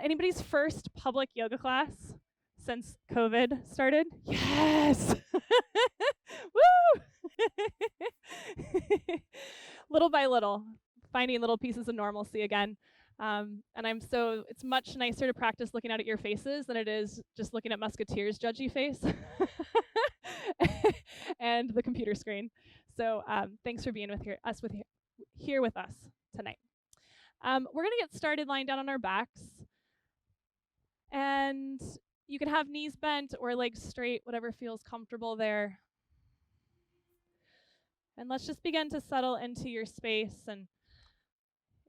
Anybody's first public yoga class since COVID started? Yes! Woo! Little by little, finding little pieces of normalcy again. And it's much nicer to practice looking out at your faces than it is just looking at Musketeer's judgy face and the computer screen. So thanks for being here with us tonight. We're going to get started lying down on our backs. And you can have knees bent or legs straight, whatever feels comfortable there. And let's just begin to settle into your space and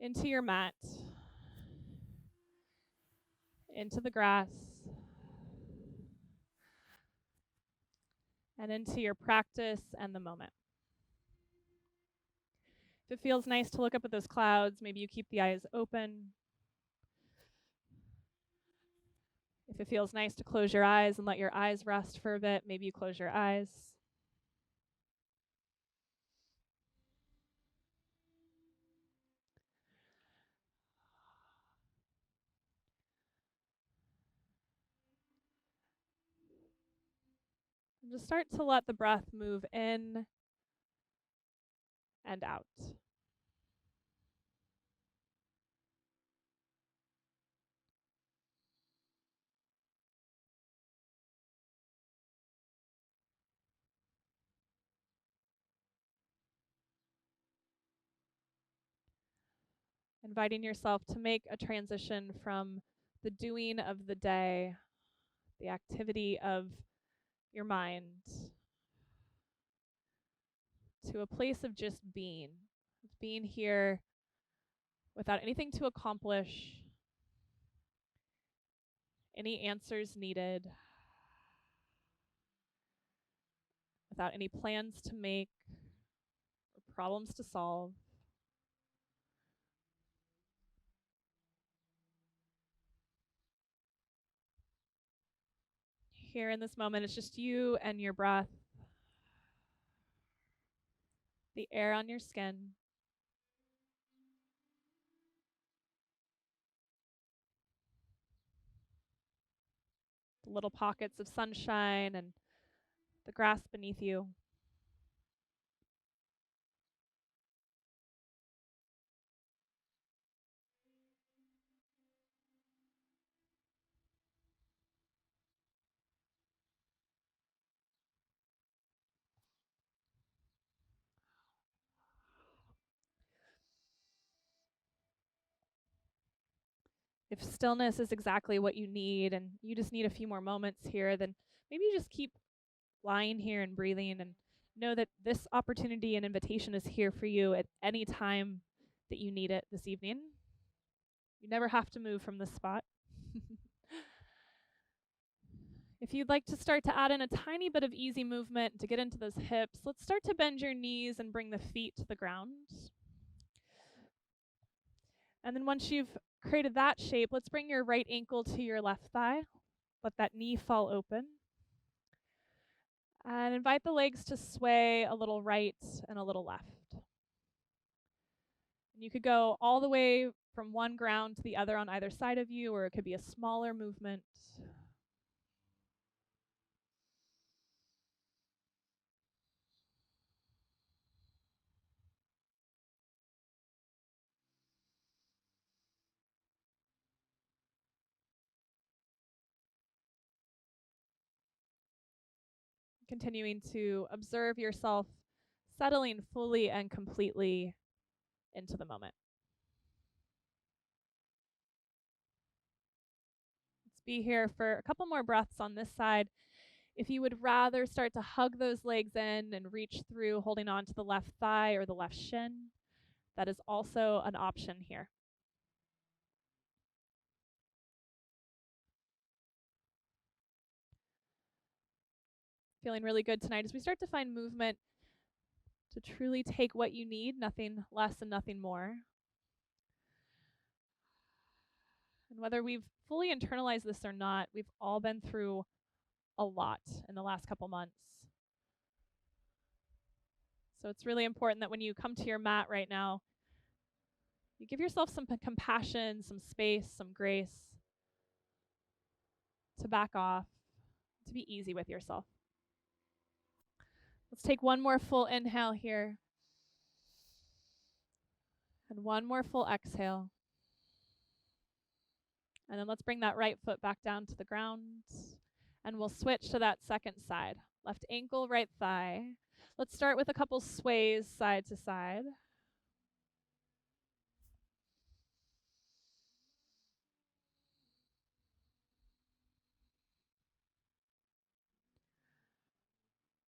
into your mat, into the grass, and into your practice and the moment. If it feels nice to look up at those clouds, maybe you keep the eyes open. If it feels nice to close your eyes and let your eyes rest for a bit, maybe you close your eyes. And just start to let the breath move in and out. Inviting yourself to make a transition from the doing of the day, the activity of your mind, to a place of just being here without anything to accomplish, any answers needed, without any plans to make or problems to solve. Here in this moment, it's just you and your breath, the air on your skin, the little pockets of sunshine and the grass beneath you. If stillness is exactly what you need and you just need a few more moments here, then maybe you just keep lying here and breathing and know that this opportunity and invitation is here for you at any time that you need it this evening. You never have to move from this spot. If you'd like to start to add in a tiny bit of easy movement to get into those hips, let's start to bend your knees and bring the feet to the ground. And then once you've created that shape, let's bring your right ankle to your left thigh. Let that knee fall open. And invite the legs to sway a little right and a little left. And you could go all the way from one ground to the other on either side of you, or it could be a smaller movement. Continuing to observe yourself settling fully and completely into the moment. Let's be here for a couple more breaths on this side. If you would rather start to hug those legs in and reach through, holding on to the left thigh or the left shin, that is also an option here. Feeling really good tonight as we start to find movement to truly take what you need, nothing less and nothing more. And whether we've fully internalized this or not, we've all been through a lot in the last couple months. So it's really important that when you come to your mat right now, you give yourself some compassion, some space, some grace, to back off, to be easy with yourself. Let's take one more full inhale here. And one more full exhale. And then let's bring that right foot back down to the ground. And we'll switch to that second side. Left ankle, right thigh. Let's start with a couple sways side to side.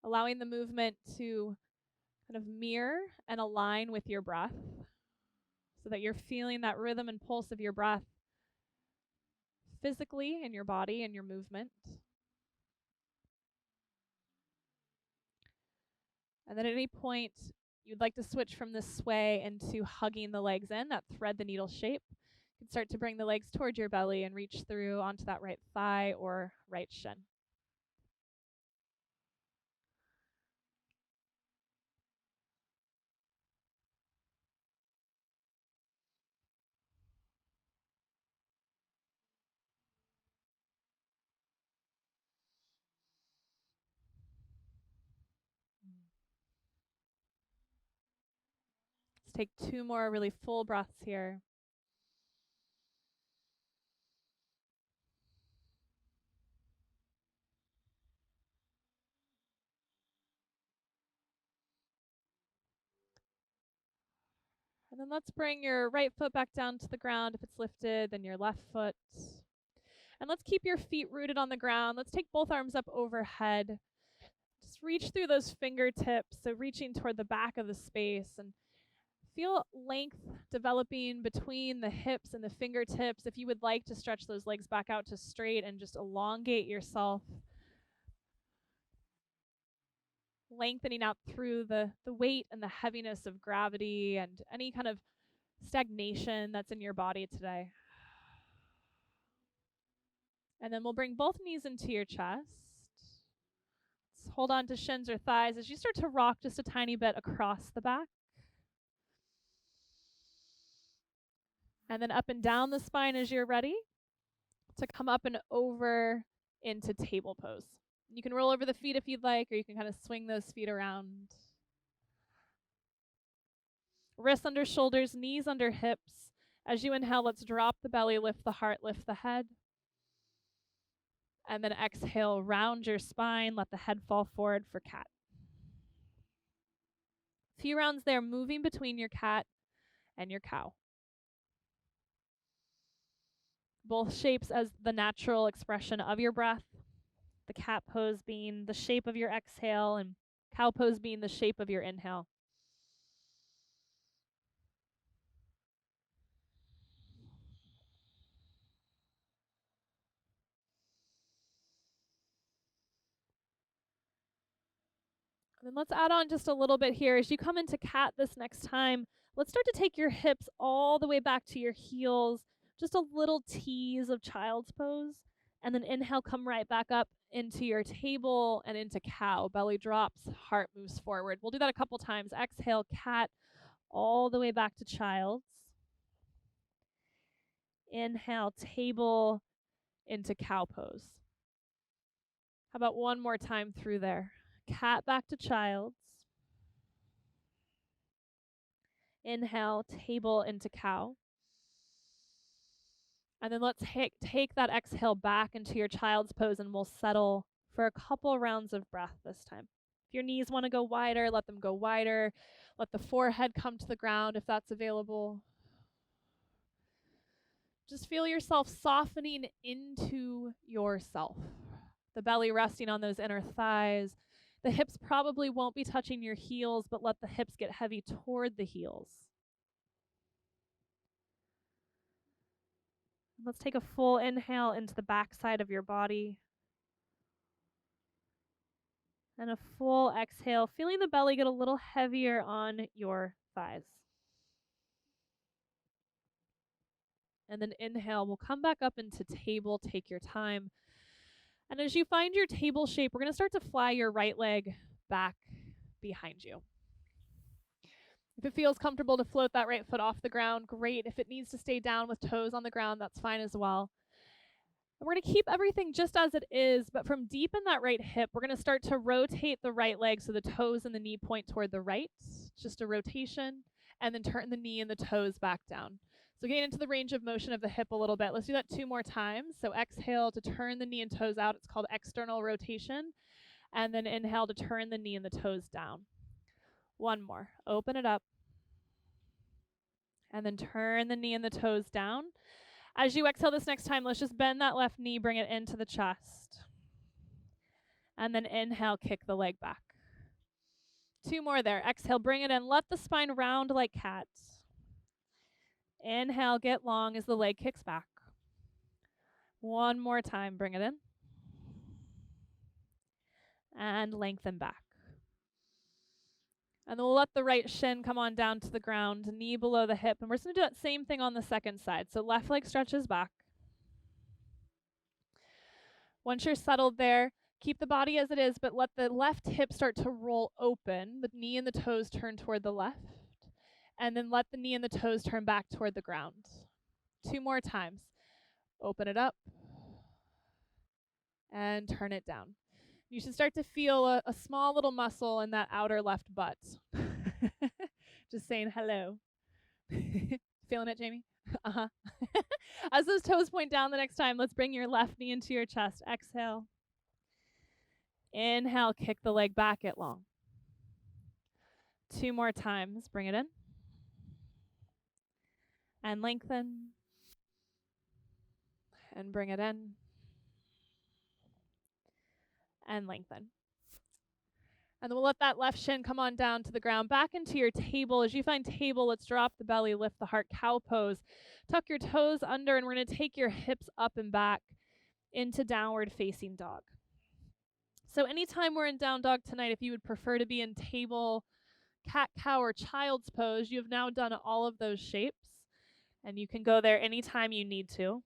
Allowing the movement to kind of mirror and align with your breath so that you're feeling that rhythm and pulse of your breath physically in your body and your movement. And then at any point you'd like to switch from this sway into hugging the legs in, that thread the needle shape. You can start to bring the legs towards your belly and reach through onto that right thigh or right shin. Let's take 2 more really full breaths here. And then let's bring your right foot back down to the ground. If it's lifted, then your left foot. And let's keep your feet rooted on the ground. Let's take both arms up overhead. Just reach through those fingertips, so reaching toward the back of the space, and feel length developing between the hips and the fingertips. If you would like to stretch those legs back out to straight and just elongate yourself, lengthening out through the weight and the heaviness of gravity and any kind of stagnation that's in your body today. And then we'll bring both knees into your chest. Let's hold on to shins or thighs as you start to rock just a tiny bit across the back. And then up and down the spine as you're ready to come up and over into table pose. You can roll over the feet if you'd like, or you can kind of swing those feet around. Wrists under shoulders, knees under hips. As you inhale, let's drop the belly, lift the heart, lift the head. And then exhale, round your spine, let the head fall forward for cat. A few rounds there, moving between your cat and your cow. Both shapes as the natural expression of your breath. The cat pose being the shape of your exhale and cow pose being the shape of your inhale. And then let's add on just a little bit here. As you come into cat this next time, let's start to take your hips all the way back to your heels. Just a little tease of child's pose. And then inhale, come right back up into your table and into cow. Belly drops, heart moves forward. We'll do that a couple times. Exhale, cat, all the way back to child's. Inhale, table into cow pose. How about one more time through there? Cat back to child's. Inhale, table into cow. And then let's take that exhale back into your child's pose, and we'll settle for a couple rounds of breath this time. If your knees want to go wider, let them go wider. Let the forehead come to the ground if that's available. Just feel yourself softening into yourself. The belly resting on those inner thighs. The hips probably won't be touching your heels, but let the hips get heavy toward the heels. Let's take a full inhale into the back side of your body. And a full exhale, feeling the belly get a little heavier on your thighs. And then inhale, we'll come back up into table, take your time. And as you find your table shape, we're going to start to fly your right leg back behind you. If it feels comfortable to float that right foot off the ground, great. If it needs to stay down with toes on the ground, that's fine as well. And we're going to keep everything just as it is, but from deep in that right hip, we're going to start to rotate the right leg so the toes and the knee point toward the right. Just a rotation, and then turn the knee and the toes back down. So getting into the range of motion of the hip a little bit. Let's do that 2 more times. So exhale to turn the knee and toes out. It's called external rotation. And then inhale to turn the knee and the toes down. 1 more. Open it up. And then turn the knee and the toes down. As you exhale this next time, let's just bend that left knee, bring it into the chest. And then inhale, kick the leg back. 2 more there. Exhale, bring it in. Let the spine round like cat. Inhale, get long as the leg kicks back. 1 more time, bring it in. And lengthen back. And then we'll let the right shin come on down to the ground, knee below the hip. And we're just going to do that same thing on the second side. So left leg stretches back. Once you're settled there, keep the body as it is, but let the left hip start to roll open. The knee and the toes turn toward the left. And then let the knee and the toes turn back toward the ground. 2 more times. Open it up. And turn it down. You should start to feel a small little muscle in that outer left butt. Just saying hello. Feeling it, Jamie? Uh-huh. As those toes point down the next time, let's bring your left knee into your chest. Exhale. Inhale, kick the leg back, get long. 2 more times. Bring it in. And lengthen. And bring it in. And lengthen. And then we'll let that left shin come on down to the ground, back into your table. As you find table, let's drop the belly, lift the heart, cow pose. Tuck your toes under, and we're going to take your hips up and back into downward facing dog. So anytime we're in down dog tonight, if you would prefer to be in table, cat, cow, or child's pose, you have now done all of those shapes, and you can go there anytime you need to.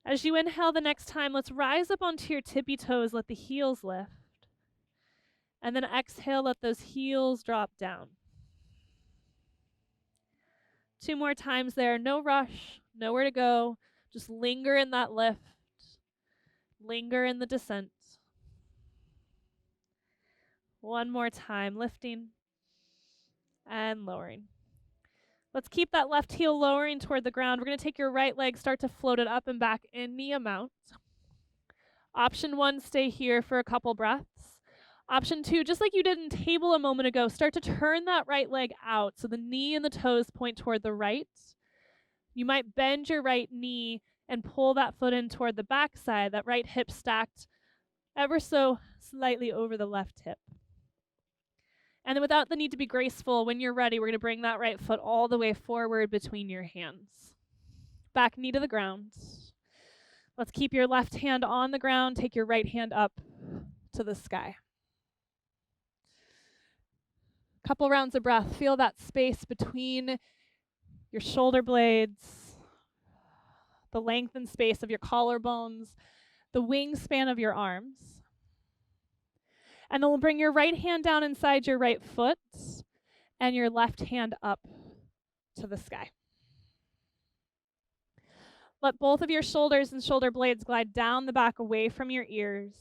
As you inhale the next time, let's rise up onto your tippy toes, let the heels lift. And then exhale, let those heels drop down. 2 more times there, no rush, nowhere to go. Just linger in that lift. Linger in the descent. 1 more time, lifting and lowering. Let's keep that left heel lowering toward the ground. We're going to take your right leg, start to float it up and back any amount. Option 1, stay here for a couple breaths. Option 2, just like you did in table a moment ago, start to turn that right leg out so the knee and the toes point toward the right. You might bend your right knee and pull that foot in toward the back side, that right hip stacked ever so slightly over the left hip. And then without the need to be graceful, when you're ready, we're going to bring that right foot all the way forward between your hands. Back knee to the ground. Let's keep your left hand on the ground. Take your right hand up to the sky. Couple rounds of breath. Feel that space between your shoulder blades, the length and space of your collarbones, the wingspan of your arms. And then we'll bring your right hand down inside your right foot and your left hand up to the sky. Let both of your shoulders and shoulder blades glide down the back away from your ears.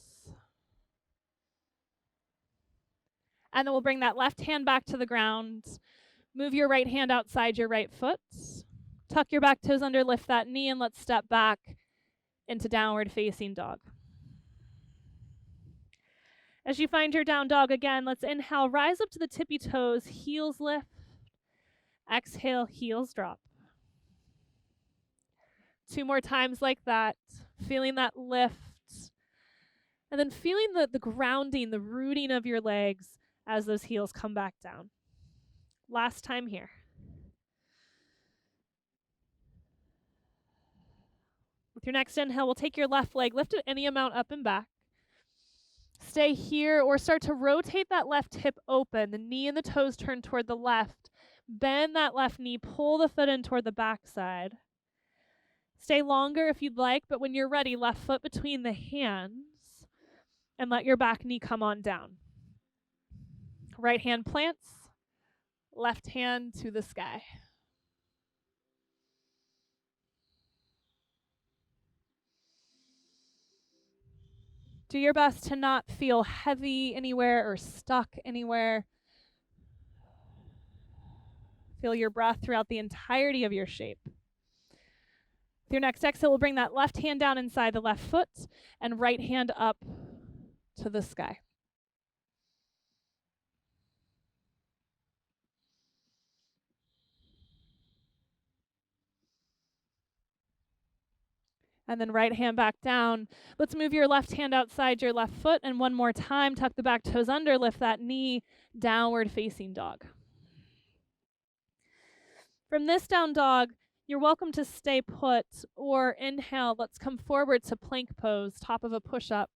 And then we'll bring that left hand back to the ground. Move your right hand outside your right foot. Tuck your back toes under, lift that knee, and let's step back into downward facing dog. As you find your down dog again, let's inhale, rise up to the tippy toes, heels lift. Exhale, heels drop. 2 more times like that, feeling that lift. And then feeling the grounding, the rooting of your legs as those heels come back down. Last time here. With your next inhale, we'll take your left leg, lift it any amount up and back. Stay here or start to rotate that left hip open. The knee and the toes turn toward the left. Bend that left knee, pull the foot in toward the backside. Stay longer if you'd like, but when you're ready, left foot between the hands and let your back knee come on down. Right hand plants, left hand to the sky. Do your best to not feel heavy anywhere or stuck anywhere. Feel your breath throughout the entirety of your shape. With your next exhale, we'll bring that left hand down inside the left foot and right hand up to the sky. And then right hand back down. Let's move your left hand outside your left foot, and one more time, tuck the back toes under, lift that knee, downward facing dog. From this down dog, you're welcome to stay put or inhale. Let's come forward to plank pose, top of a push-up.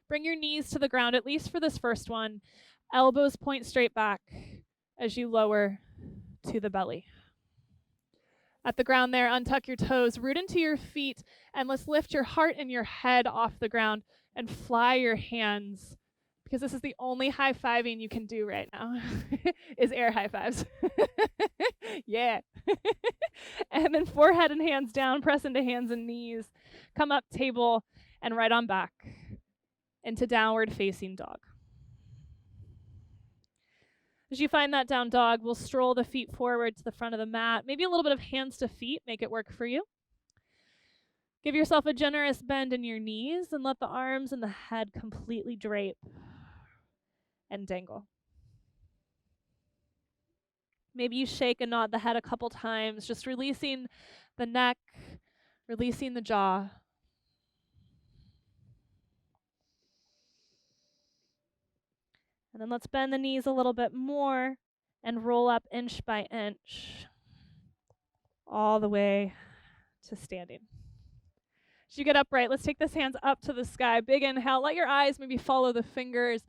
Bring your knees to the ground, at least for this first one. Elbows point straight back as you lower to the belly. At the ground there, untuck your toes, root into your feet, and let's lift your heart and your head off the ground and fly your hands, because this is the only high-fiving you can do right now, is air high fives. Yeah. And then forehead and hands down, press into hands and knees, come up table, and right on back into downward facing dog. As you find that down dog, we'll stroll the feet forward to the front of the mat. Maybe a little bit of hands to feet, make it work for you. Give yourself a generous bend in your knees and let the arms and the head completely drape and dangle. Maybe you shake and nod the head a couple times, just releasing the neck, releasing the jaw. And then let's bend the knees a little bit more and roll up inch by inch all the way to standing. As you get upright, let's take this hands up to the sky. Big inhale. Let your eyes maybe follow the fingers.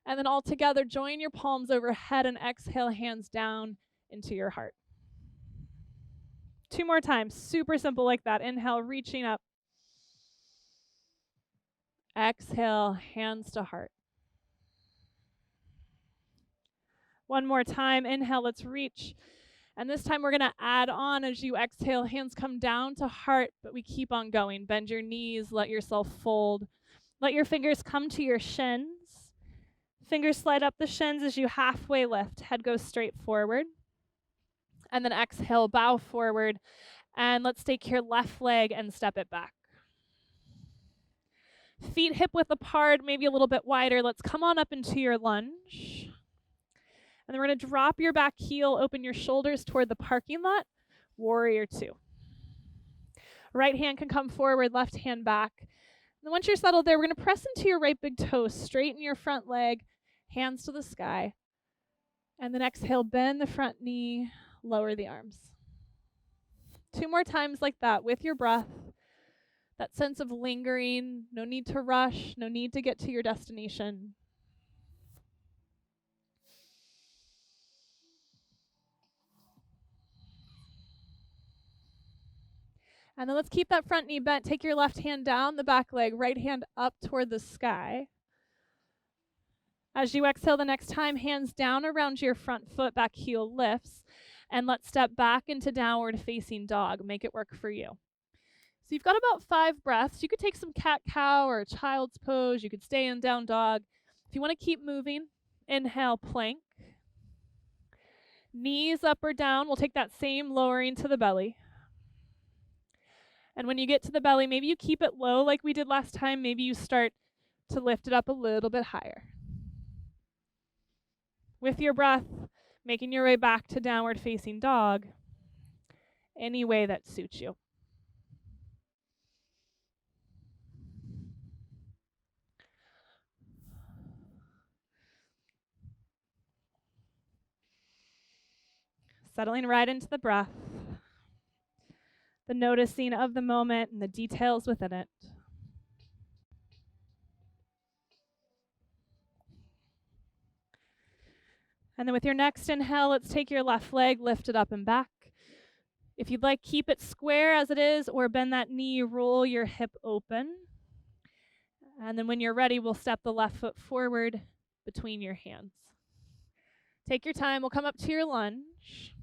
And then all together, join your palms overhead and exhale, hands down into your heart. 2 more times. Super simple like that. Inhale, reaching up. Exhale, hands to heart. 1 more time. Inhale, let's reach. And this time we're going to add on as you exhale. Hands come down to heart, but we keep on going. Bend your knees. Let yourself fold. Let your fingers come to your shins. Fingers slide up the shins as you halfway lift. Head goes straight forward. And then exhale, bow forward. And let's take your left leg and step it back. Feet hip width apart, maybe a little bit wider. Let's come on up into your lunge. And then we're going to drop your back heel, open your shoulders toward the parking lot. Warrior 2. Right hand can come forward, left hand back. And then once you're settled there, we're going to press into your right big toe, straighten your front leg, hands to the sky. And then exhale, bend the front knee, lower the arms. 2 more times like that with your breath. That sense of lingering, no need to rush, no need to get to your destination. And then let's keep that front knee bent. Take your left hand down the back leg, right hand up toward the sky. As you exhale the next time, hands down around your front foot, back heel lifts. And let's step back into downward facing dog. Make it work for you. So you've got about 5 breaths. You could take some cat-cow or a child's pose. You could stay in down dog. If you want to keep moving, inhale, plank. Knees up or down. We'll take that same lowering to the belly. And when you get to the belly, maybe you keep it low like we did last time. Maybe you start to lift it up a little bit higher. With your breath, making your way back to downward facing dog, any way that suits you. Settling right into the breath, the noticing of the moment and the details within it. And then with your next inhale, let's take your left leg, lift it up and back. If you'd like, keep it square as it is, or bend that knee, roll your hip open. And then when you're ready, we'll step the left foot forward between your hands. Take your time. We'll come up to your lunge.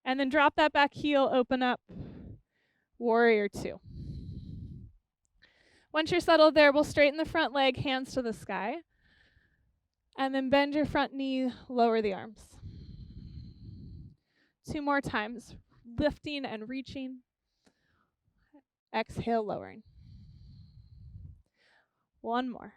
And then drop that back heel, open up. Warrior 2. Once you're settled there, we'll straighten the front leg, hands to the sky. And then bend your front knee, lower the arms. 2 more times. Lifting and reaching. Exhale, lowering. 1 more.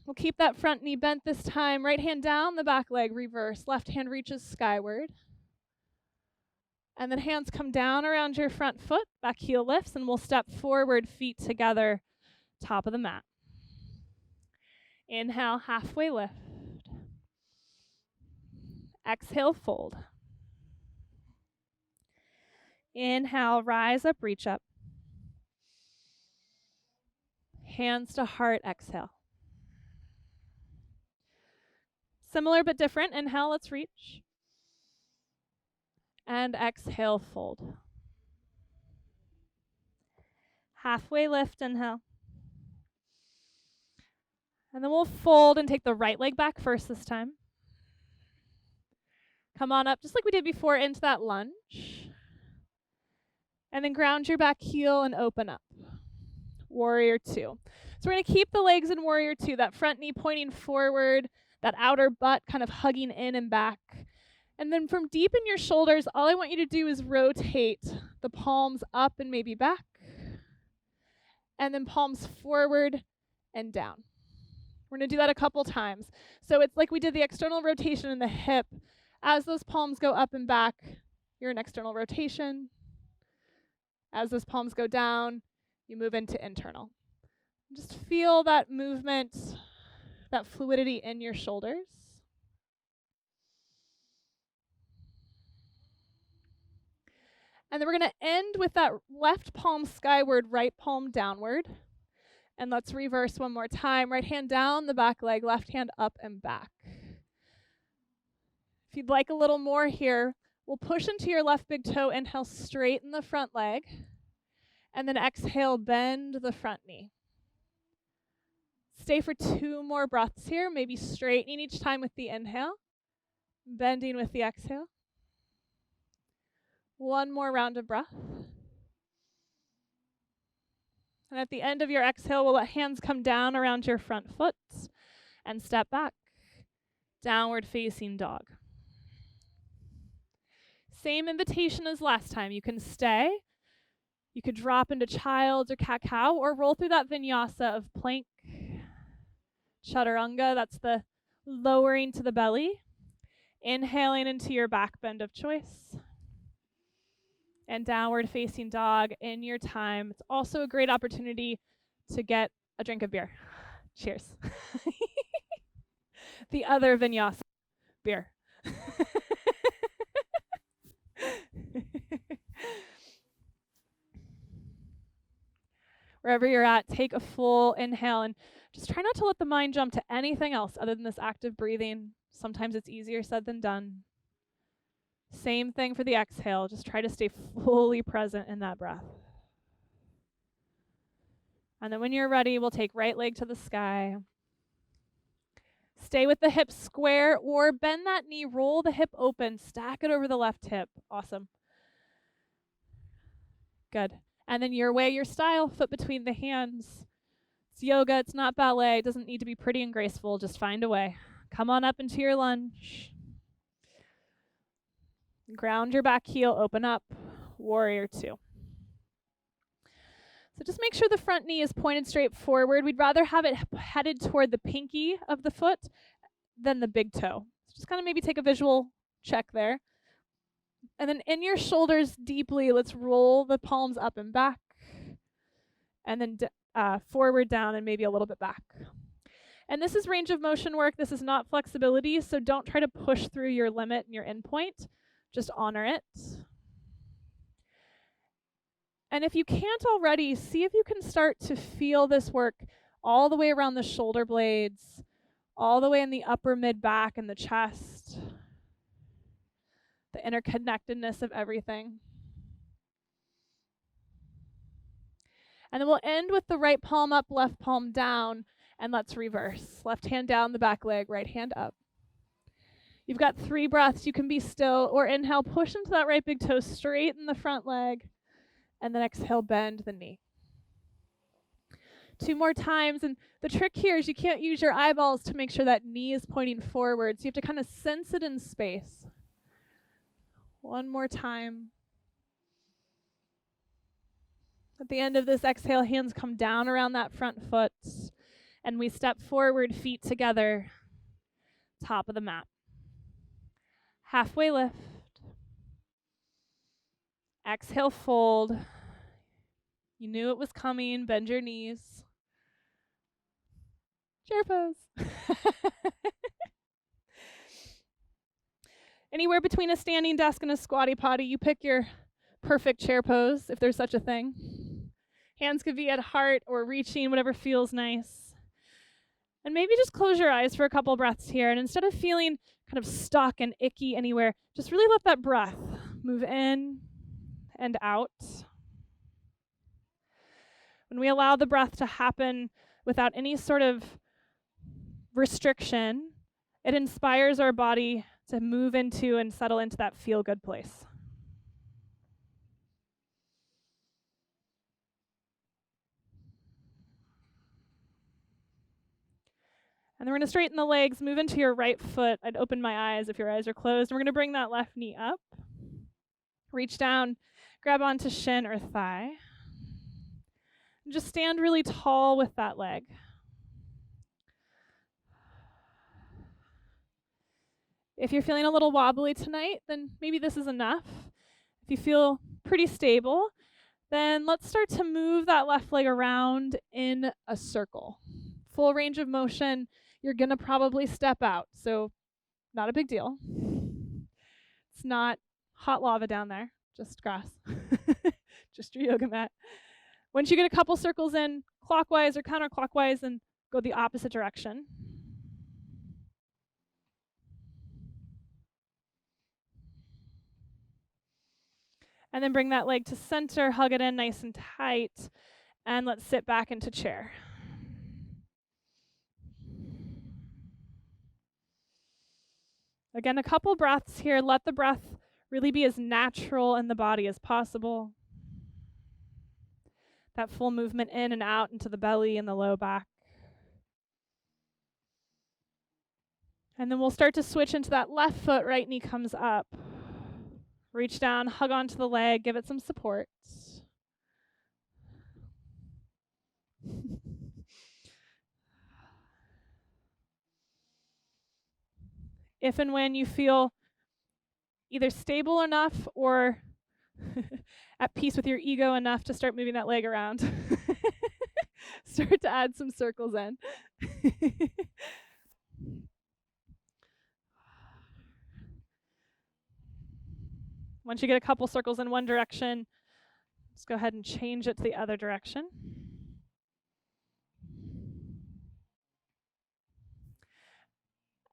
We'll keep that front knee bent this time. Right hand down, the back leg, reverse. Left hand reaches skyward. And then hands come down around your front foot. Back heel lifts, and we'll step forward, feet together, top of the mat. Inhale, halfway lift. Exhale, fold. Inhale, rise up, reach up. Hands to heart, exhale. Similar but different. Inhale, let's reach. And exhale, fold. Halfway lift, inhale. And then we'll fold and take the right leg back first this time. Come on up, just like we did before, into that lunge. And then ground your back heel and open up. Warrior 2. So we're going to keep the legs in Warrior 2, that front knee pointing forward, that outer butt kind of hugging in and back. And then from deep in your shoulders, all I want you to do is rotate the palms up and maybe back. And then palms forward and down. We're going to do that a couple times. So it's like we did the external rotation in the hip. As those palms go up and back, you're in external rotation. As those palms go down, you move into internal. Just feel that movement, that fluidity in your shoulders. And then we're going to end with that left palm skyward, right palm downward. And let's reverse one more time. Right hand down the back leg, left hand up and back. If you'd like a little more here, we'll push into your left big toe. Inhale, straighten the front leg. And then exhale, bend the front knee. Stay for 2 more breaths here, maybe straightening each time with the inhale, bending with the exhale. 1 more round of breath. And at the end of your exhale, we'll let hands come down around your front foot and step back. Downward facing dog. Same invitation as last time. You can stay. You could drop into child's or cat-cow or roll through that vinyasa of plank, chaturanga. That's the lowering to the belly. Inhaling into your back bend of choice. And downward facing dog in your time. It's also a great opportunity to get a drink of beer. Cheers. The other vinyasa, beer. Wherever you're at, take a full inhale and just try not to let the mind jump to anything else other than this active breathing. Sometimes it's easier said than done. Same thing for the exhale. Just try to stay fully present in that breath. And then when you're ready, we'll take right leg to the sky. Stay with the hips square or bend that knee, roll the hip open, stack it over the left hip. Awesome. Good. And then your way, your style, foot between the hands. It's yoga, it's not ballet. It doesn't need to be pretty and graceful. Just find a way. Come on up into your lunge. Ground your back heel, open up, warrior 2. So just make sure the front knee is pointed straight forward. We'd rather have it headed toward the pinky of the foot than the big toe. So just kind of maybe take a visual check there. And then in your shoulders deeply, let's roll the palms up and back. And then forward, down, and maybe a little bit back. And this is range of motion work. This is not flexibility, so don't try to push through your limit and your endpoint. Just honor it. And if you can't already, see if you can start to feel this work all the way around the shoulder blades, all the way in the upper mid-back and the chest, the interconnectedness of everything. And then we'll end with the right palm up, left palm down, and let's reverse. Left hand down the back leg, right hand up. You've got 3 breaths. You can be still or inhale, push into that right big toe, straighten the front leg, And then exhale, bend the knee. 2 more times. And the trick here is you can't use your eyeballs to make sure that knee is pointing forward. So you have to kind of sense it in space. 1 more time. At the end of this exhale, hands come down around that front foot. And we step forward, feet together, top of the mat. Halfway lift. Exhale, fold. You knew it was coming. Bend your knees. Chair pose. Anywhere between a standing desk and a squatty potty, you pick your perfect chair pose, if there's such a thing. Hands could be at heart or reaching, whatever feels nice. And maybe just close your eyes for a couple breaths here. And instead of feeling kind of stuck and icky anywhere, just really let that breath move in and out. When we allow the breath to happen without any sort of restriction, it inspires our body to move into and settle into that feel-good place. And then we're going to straighten the legs, move into your right foot. I'd open my eyes if your eyes are closed. And we're going to bring that left knee up. Reach down, grab onto shin or thigh. And just stand really tall with that leg. If you're feeling a little wobbly tonight, then maybe this is enough. If you feel pretty stable, then let's start to move that left leg around in a circle. Full range of motion. You're going to probably step out, so not a big deal. It's not hot lava down there, just grass. Just your yoga mat. Once you get a couple circles in, clockwise or counterclockwise, then go the opposite direction. And then bring that leg to center, hug it in nice and tight, and let's sit back into chair. Again, a couple breaths here. Let the breath really be as natural in the body as possible. That full movement in and out into the belly and the low back. And then we'll start to switch into that left foot, right knee comes up. Reach down, hug onto the leg, give it some support. If and when you feel either stable enough or at peace with your ego enough to start moving that leg around. Start to add some circles in. Once you get a couple circles in one direction, just go ahead and change it to the other direction.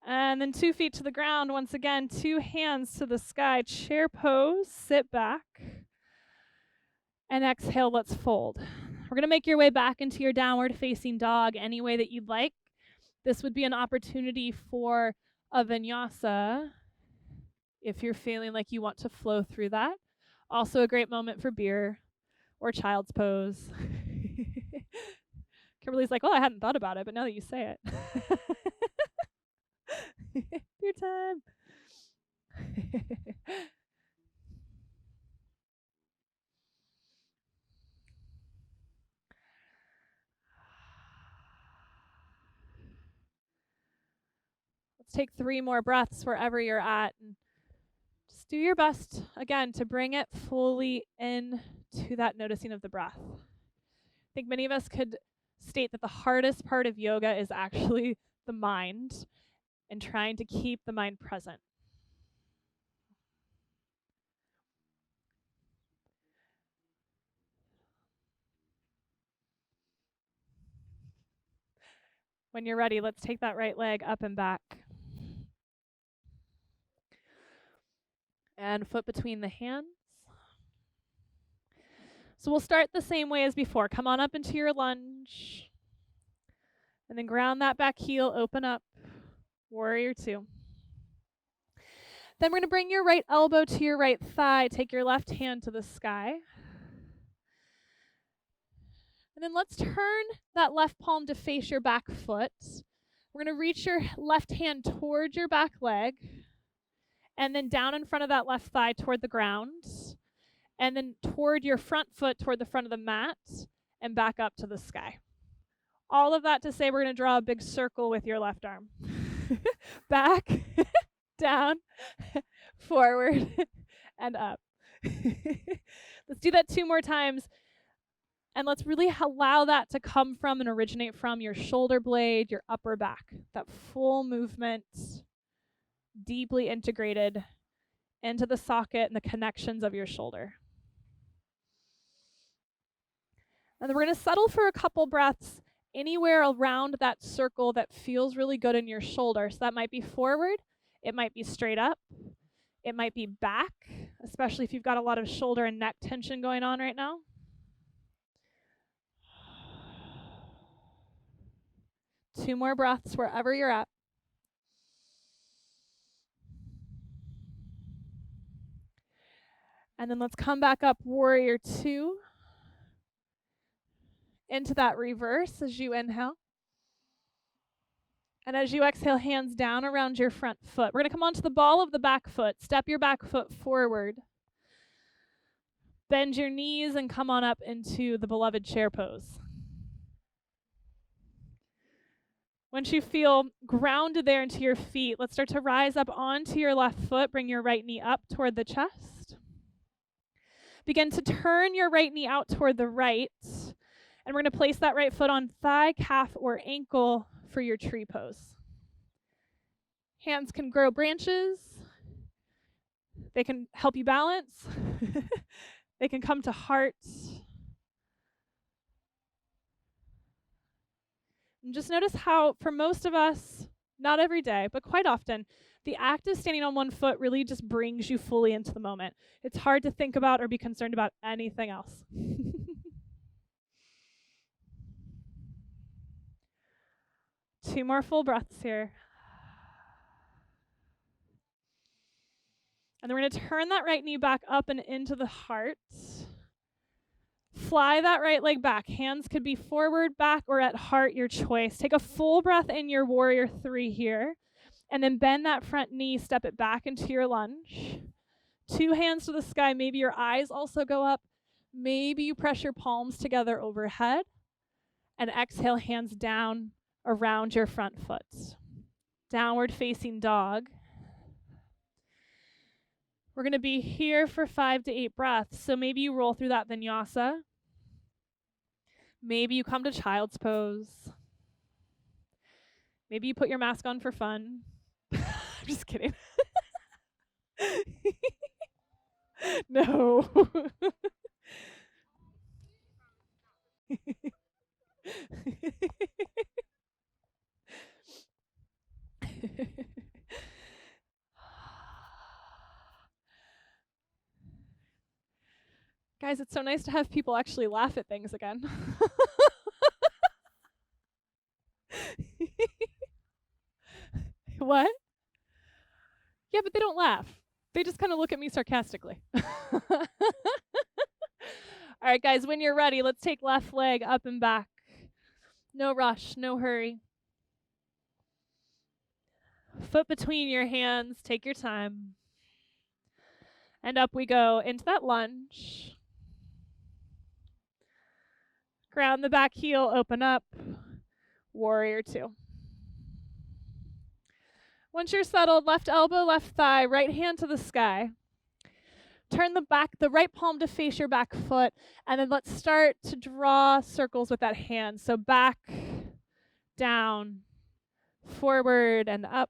And then 2 feet to the ground. Once again, 2 hands to the sky. Chair pose, sit back. And exhale, let's fold. We're going to make your way back into your downward facing dog any way that you'd like. This would be an opportunity for a vinyasa if you're feeling like you want to flow through that. Also a great moment for beer or child's pose. Kimberly's like, well, I hadn't thought about it, but now that you say it. Beer time. Let's take 3 more breaths wherever you're at. And just do your best, again, to bring it fully in to that noticing of the breath. I think many of us could state that the hardest part of yoga is actually the mind and trying to keep the mind present. When you're ready, let's take that right leg up and back. And foot between the hands. So we'll start the same way as before. Come on up into your lunge. And then ground that back heel, open up. Warrior 2. Then we're going to bring your right elbow to your right thigh. Take your left hand to the sky. And then let's turn that left palm to face your back foot. We're going to reach your left hand toward your back leg, and then down in front of that left thigh toward the ground, and then toward your front foot toward the front of the mat, and back up to the sky. All of that to say we're going to draw a big circle with your left arm. Back, down, forward, and up. Let's do that 2 more times. And let's really allow that to come from and originate from your shoulder blade, your upper back. That full movement, deeply integrated into the socket and the connections of your shoulder. And then we're going to settle for a couple breaths anywhere around that circle that feels really good in your shoulder. So that might be forward, it might be straight up, it might be back, especially if you've got a lot of shoulder and neck tension going on right now. Two more breaths wherever you're at. And then let's come back up, warrior 2. Into that reverse as you inhale. And as you exhale, hands down around your front foot. We're going to come onto the ball of the back foot. Step your back foot forward. Bend your knees and come on up into the beloved chair pose. Once you feel grounded there into your feet, let's start to rise up onto your left foot. Bring your right knee up toward the chest. Begin to turn your right knee out toward the right. And we're going to place that right foot on thigh, calf, or ankle for your tree pose. Hands can grow branches. They can help you balance. They can come to heart. And just notice how, for most of us, not every day, but quite often, the act of standing on one foot really just brings you fully into the moment. It's hard to think about or be concerned about anything else. 2 more full breaths here. And then we're going to turn that right knee back up and into the heart. Fly that right leg back. Hands could be forward, back, or at heart, your choice. Take a full breath in your warrior 3 here. And then bend that front knee, step it back into your lunge. 2 hands to the sky. Maybe your eyes also go up. Maybe you press your palms together overhead. And exhale, hands down around your front foot. Downward facing dog. We're going to be here for 5 to 8 breaths. So maybe you roll through that vinyasa. Maybe you come to child's pose. Maybe you put your mask on for fun. I'm just kidding. No. Guys, it's so nice to have people actually laugh at things again. What? Yeah, but they don't laugh. They just kind of look at me sarcastically. All right, guys, when you're ready, let's take left leg up and back. No rush, no hurry. Foot between your hands, take your time. And up we go into that lunge. Ground the back heel, open up. Warrior 2. Once you're settled, left elbow, left thigh, right hand to the sky. Turn the right palm to face your back foot, and then let's start to draw circles with that hand. So back, down, forward, and up.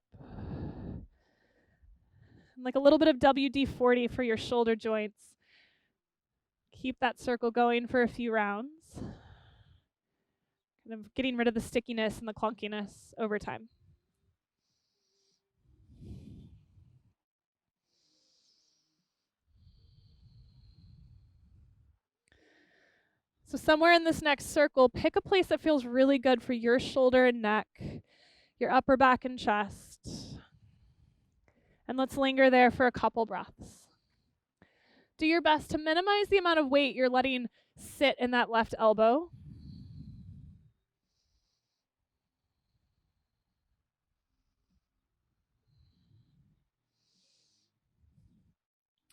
Like a little bit of WD-40 for your shoulder joints. Keep that circle going for a few rounds. Kind of getting rid of the stickiness and the clunkiness over time. So somewhere in this next circle, pick a place that feels really good for your shoulder and neck, your upper back and chest. And let's linger there for a couple breaths. Do your best to minimize the amount of weight you're letting sit in that left elbow.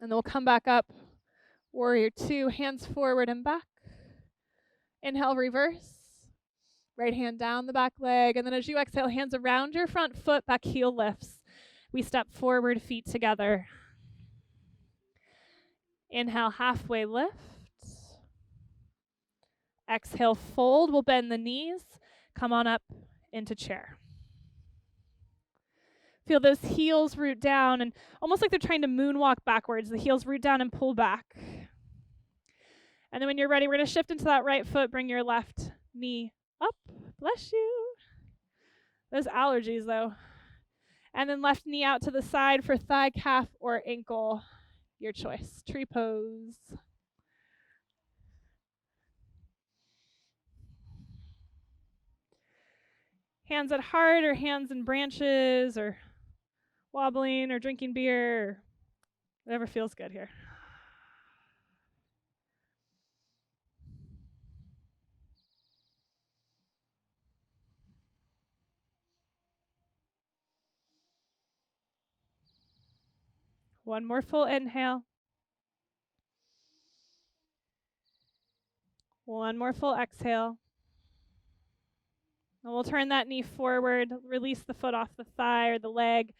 And then we'll come back up. Warrior 2, hands forward and back. Inhale, reverse. Right hand down the back leg. And then as you exhale, hands around your front foot, back heel lifts. We step forward, feet together. Inhale, halfway lift. Exhale, fold. We'll bend the knees. Come on up into chair. Feel those heels root down and almost like they're trying to moonwalk backwards. The heels root down and pull back. And then when you're ready, we're going to shift into that right foot. Bring your left knee up. Bless you. Those allergies, though. And then left knee out to the side for thigh, calf, or ankle. Your choice. Tree pose. Hands at heart or hands in branches or wobbling or drinking beer or whatever feels good here. One more full inhale. One more full exhale. And we'll turn that knee forward, release the foot off the thigh or the leg,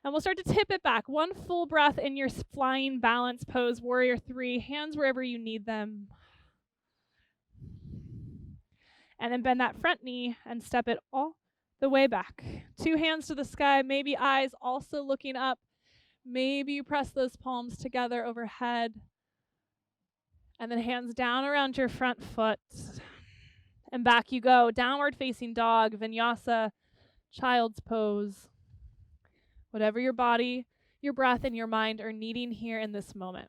and we'll start to tip it back. One full breath in your flying balance pose, Warrior 3, hands wherever you need them. And then bend that front knee and step it all the way back. 2 hands to the sky, maybe eyes also looking up. Maybe you press those palms together overhead. And then hands down around your front foot. And back you go. Downward facing dog, vinyasa, child's pose. Whatever your body, your breath, and your mind are needing here in this moment.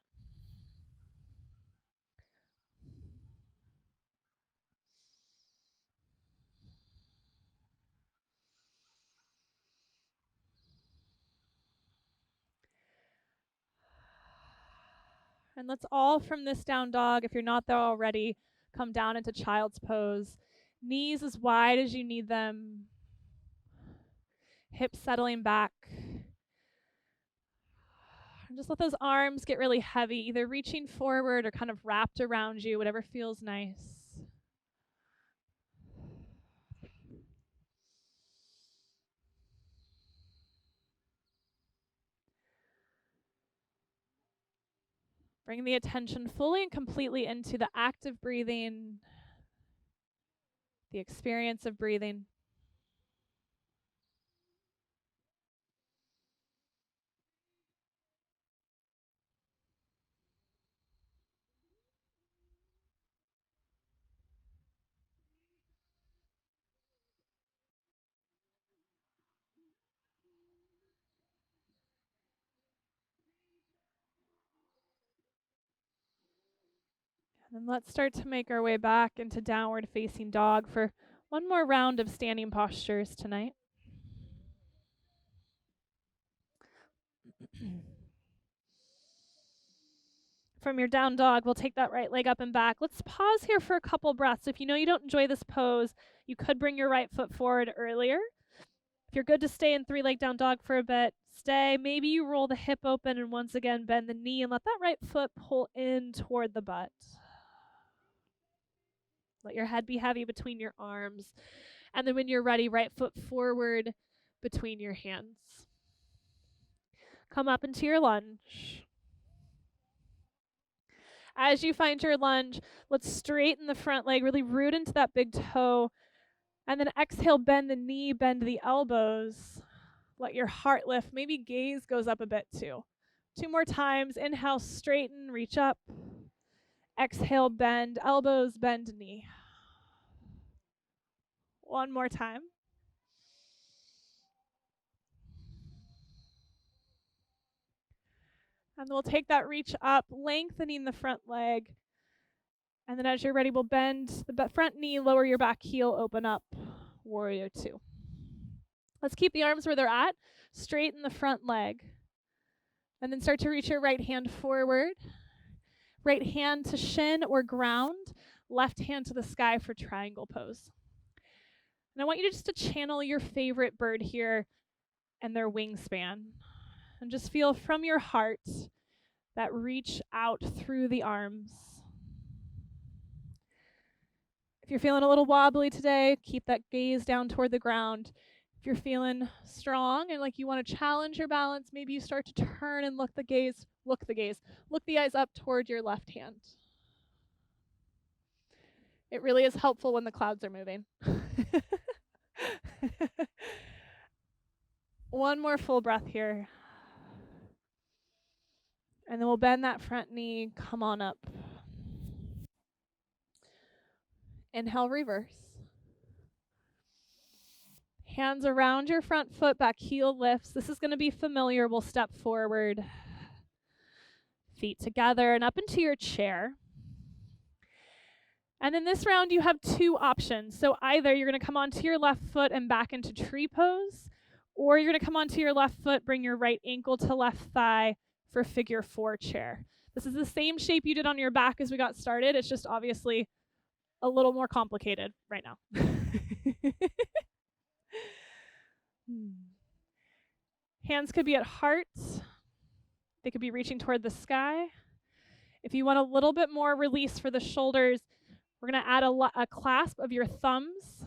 And let's all from this down dog, if you're not there already, come down into child's pose. Knees as wide as you need them. Hips settling back. And just let those arms get really heavy, either reaching forward or kind of wrapped around you, whatever feels nice. Bring the attention fully and completely into the act of breathing, the experience of breathing. And then let's start to make our way back into downward facing dog for one more round of standing postures tonight. From your down dog, we'll take that right leg up and back. Let's pause here for a couple breaths. If you know you don't enjoy this pose, you could bring your right foot forward earlier. If you're good to stay in 3-leg down dog for a bit, stay. Maybe you roll the hip open and once again bend the knee and let that right foot pull in toward the butt. Let your head be heavy between your arms. And then when you're ready, right foot forward between your hands. Come up into your lunge. As you find your lunge, let's straighten the front leg, really root into that big toe. And then exhale, bend the knee, bend the elbows. Let your heart lift. Maybe gaze goes up a bit too. 2 more times. Inhale, straighten, reach up. Exhale, bend elbows, bend knee. 1 more time. And we'll take that reach up, lengthening the front leg. And then as you're ready, we'll bend the front knee, lower your back heel, open up, Warrior 2. Let's keep the arms where they're at, straighten the front leg. And then start to reach your right hand forward. Right hand to shin or ground, left hand to the sky for triangle pose. And I want you just to channel your favorite bird here and their wingspan. And just feel from your heart that reach out through the arms. If you're feeling a little wobbly today, keep that gaze down toward the ground. If you're feeling strong and like you want to challenge your balance, maybe you start to turn and look the eyes up toward your left hand. It really is helpful when the clouds are moving. One more full breath here. And then we'll bend that front knee, come on up. Inhale, reverse. Hands around your front foot, back heel lifts. This is going to be familiar. We'll step forward. Feet together and up into your chair. And in this round, you have two options. So either you're going to come onto your left foot and back into tree pose, or you're going to come onto your left foot, bring your right ankle to left thigh for figure 4 chair. This is the same shape you did on your back as we got started. It's just obviously a little more complicated right now. Hands could be at heart. They could be reaching toward the sky. If you want a little bit more release for the shoulders, we're going to add a clasp of your thumbs.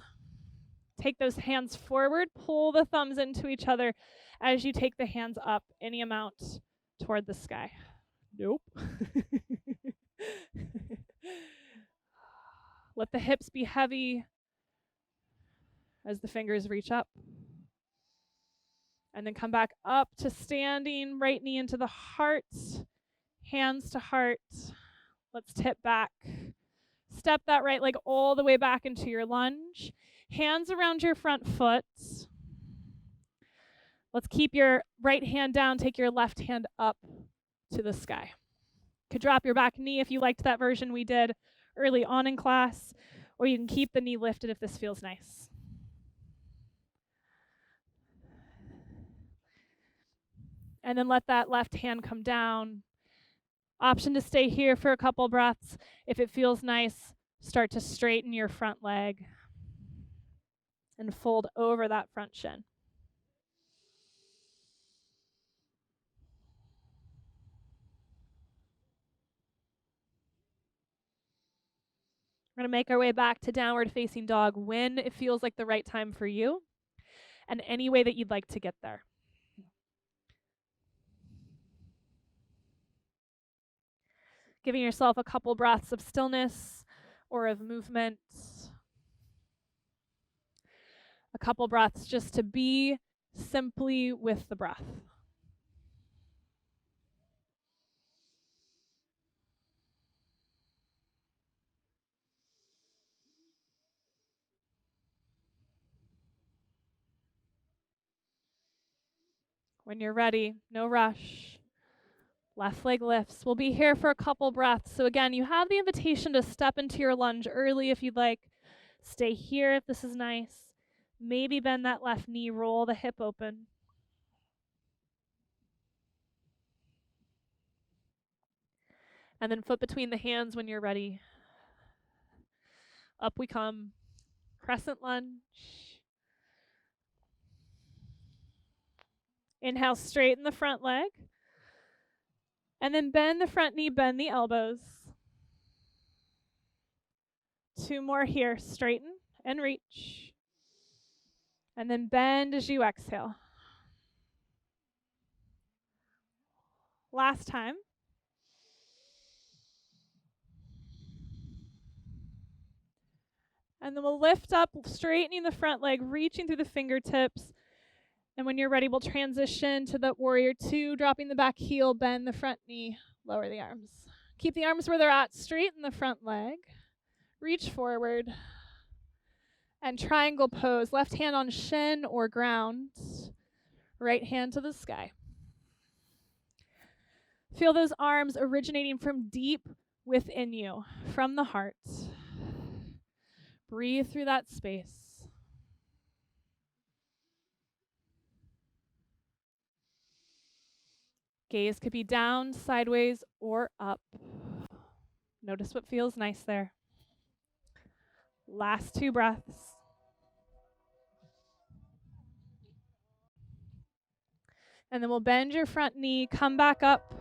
Take those hands forward, pull the thumbs into each other as you take the hands up any amount toward the sky. Nope. Let the hips be heavy as the fingers reach up. And then come back up to standing, right knee into the heart, hands to heart. Let's tip back. Step that right leg all the way back into your lunge. Hands around your front foot. Let's keep your right hand down, take your left hand up to the sky. Could drop your back knee if you liked that version we did early on in class, or you can keep the knee lifted if this feels nice. And then let that left hand come down. Option to stay here for a couple breaths. If it feels nice, start to straighten your front leg and fold over that front shin. We're going to make our way back to downward facing dog when it feels like the right time for you, and any way that you'd like to get there. Giving yourself a couple breaths of stillness or of movement. A couple breaths just to be simply with the breath. When you're ready, no rush. Left leg lifts. We'll be here for a couple breaths. So again, you have the invitation to step into your lunge early if you'd like. Stay here if this is nice. Maybe bend that left knee, roll the hip open. And then foot between the hands when you're ready. Up we come. Crescent lunge. Inhale, straighten the front leg. And then bend the front knee, bend the elbows. 2 more here. Straighten and reach. And then bend as you exhale. Last time. And then we'll lift up, straightening the front leg, reaching through the fingertips. And when you're ready, we'll transition to the warrior 2, dropping the back heel, bend the front knee, lower the arms. Keep the arms where they're at, straighten the front leg, reach forward, and triangle pose. Left hand on shin or ground, right hand to the sky. Feel those arms originating from deep within you, from the heart. Breathe through that space. Gaze could be down, sideways, or up. Notice what feels nice there. Last 2 breaths. And then we'll bend your front knee, come back up,